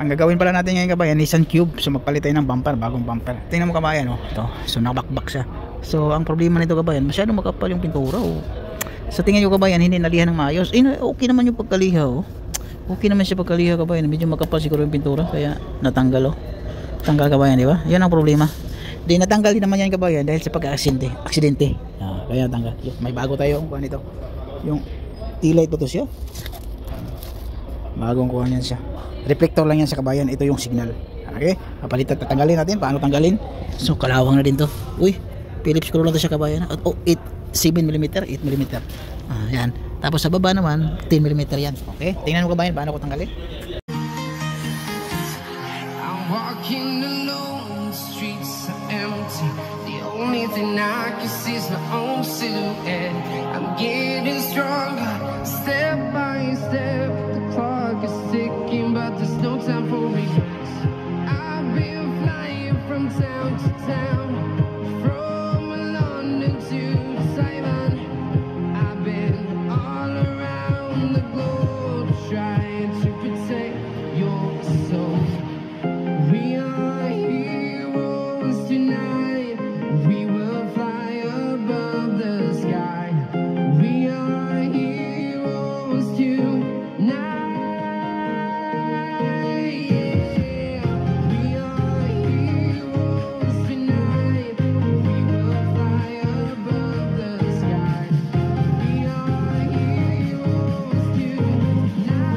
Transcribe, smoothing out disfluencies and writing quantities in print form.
Ang gagawin pala natin ngayon kabayan, Nissan Cube. So magpalit tayo ng bumper, bagong bumper. Tingnan mo kabayan, oh. Ito. So nakabakbak siya. So ang problema nito kabayan, masyadong makapal yung pintura, oh. Sa tingin ko kabayan, hindi nalihan ng maayos. Okay naman yung pagkaliha, oh. Okay naman siya pagkaliha kabayan. Medyo makapal siguro yung pintura, kaya natanggal, oh. Tanggal kabayan, di ba? Yan ang problema. Di natanggal din naman yan kabayan dahil sa pag-aksidente. Kaya natanggal. May bago tayo kung ano ito. Yung T-light ba to siya? Bagong kuha niyan siya. Reflector lang yan sa kabayan. Ito yung signal. Okay? Papalitan, tatanggalin natin. Paano tanggalin? So kalawang na din to. Uy, Phillips screw lang to siya kabayan. At 7mm, 8mm. Yan. Tapos sa baba naman 10mm yan. Okay? Tingnan mo kabayan paano ko tanggalin. I'm walking alone, the streets are empty. The only thing I can see is my own silhouette. I'm getting stronger, step by step. The clock is ticking, but there's no time for regrets. I've been flying from town to town, from London to Taiwan. I've been all around the globe trying to protect your soul. We are heroes tonight. We will fly above the sky. We are heroes tonight. Yeah. We are heroes tonight. We will fly above the sky. We are heroes tonight. Yeah.